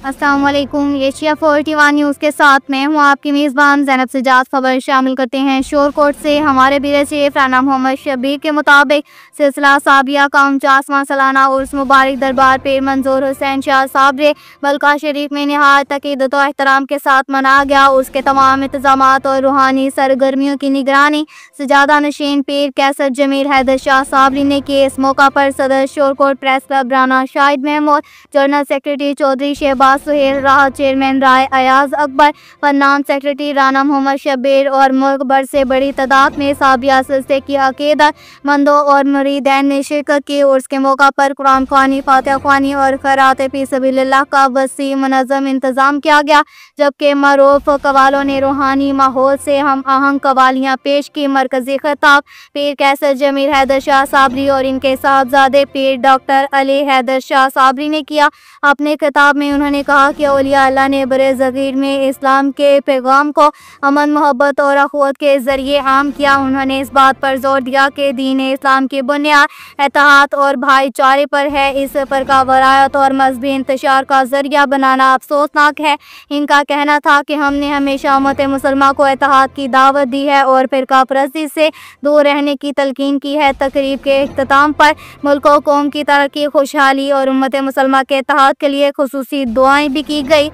अस्सलाम वालेकुम। Asia 41 news के साथ मैं हूँ आपकी मेज़बान ज़ैनब सजाद। खबर शामिल करते हैं शोरकोट से। हमारे ब्यूरो चीफ राना मोहम्मद शब्बीर के मुताबिक सिलसिला साबिया का 49वां सालाना उर्स मुबारक दरबार पीर मंजूर हुसैन शाह साबरे मलका शरीफ में नहायत अकीदत और एहतराम के साथ मनाया गया। उसके तमाम इंतजामात और रूहानी सरगर्मियों की निगरानी सजादा नशीन पीर कैसर जमीर हैदर शाह साबरी ने की। इस मौका पर सदर Shorkot press club Rana Shahid Mahmood, general secretary Chaudhry Shahbaz Sohail, राहत चेयरमैन राय अयाज अकबर, फन्नान सेक्रेटरी राना मोहम्मद शब्बीर और मुल्क भर से बड़ी तादाद में साबिया सिलसिले की अकीदत मंदों और मुरीदैन ने शिरकत की। उर्स के मौका पर कुरान ख्वानी, फातिहा ख्वानी और खैरात फी सबीलिल्लाह का वसी मुनज़्ज़म इंतजाम किया गया, जबकि मरूफ कवालों ने रूहानी माहौल से हम आहंग कवालियाँ पेश की। मरकजी खिताब पीर कैसर जमीर हैदर शाह साबरी और इनके साहबजादे पीर डॉक्टर अली हैदर शाह साबरी ने किया। अपने खिताब में उन्होंने कहा कि औलिया अल्लाह ने बरे ज़गीर में इस्लाम के पैगाम को अमन, मोहब्बत और अखवत के ज़रिए आम किया। उन्होंने इस बात पर जोर दिया कि दीन इस्लाम की बुनियाद इत्तेहाद और भाईचारे पर है। इस पर का वलायत और मजहबी इंतशार का ज़रिया बनाना अफसोसनाक है। इनका कहना था कि हमने हमेशा उम्मत मुसलमान को इत्तेहाद की दावत दी है और फ़िरका परस्ती से दूर रहने की तलकीन की है। तकरीब के इख्तिताम पर मुल्क और कौम की तरक्की, खुशहाली और उम्मत मुसलमान के इत्तेहाद के लिए खुसूसी दुआएं भी की गई।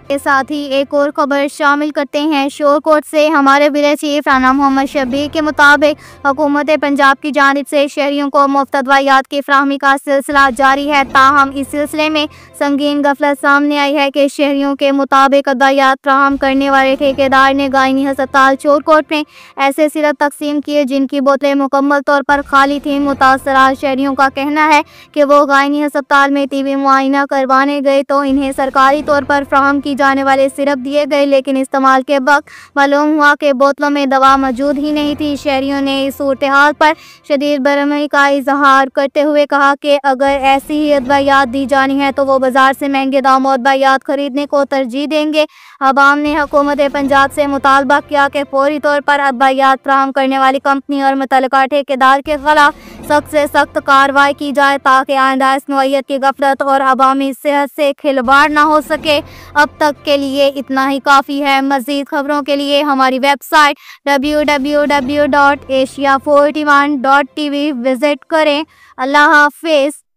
के साथ ही एक और खबर शामिल करते हैं शोरकोट से। हमारे ब्यूरो चीफ राना मोहम्मद शब्बीर के मुताबिक हुकूमत पंजाब की जानिब से शहरियों को मुफ्त अदवायात की फराहमी का सिलसिला जारी है। ताहम इस सिलसिले में संगीन गफलत सामने आई है कि शहरियों के मुताबिक अदवायात फराहम करने वाले ठेकेदार ने गायनी अस्पताल शोरकोट में ऐसे सिरप तकसीम किए जिनकी बोतलें मुकम्मल तौर पर खाली थीं। मुतासरा शहरियों का कहना है कि वो गायनी अस्पताल में टीबी मुआयना करवाने गए तो इन्हें सरकारी तौर पर फराहम की जाने वाले सिरप दिए गए, लेकिन इस्तेमाल के वक्त मालूम हुआ कि बोतलों में दवा मौजूद ही नहीं थी। शहरियों ने इस सूरत हाल पर शदीद बरहमी का इजहार करते हुए कहा कि अगर ऐसी ही अदवायात दी जानी है तो वो बाजार से महंगे दामों अदवायात खरीदने को तरजीह देंगे। अवाम ने हुकूमत पंजाब से मुतालबा किया कि फौरी तौर पर अदवायात फराहम करने वाली कंपनी और मुतल्लिका ठेकेदार के खिलाफ सख्त से सख्त कार्रवाई की जाए ताकि आइंदा इस नौइयत की गफलत और अवामी सेहत से खिलवाड़ ना हो सके। अब तक के लिए इतना ही काफ़ी है। मज़ीद खबरों के लिए हमारी वेबसाइट www.asia41.tv विज़िट करें। अल्लाह हाफ़िज़।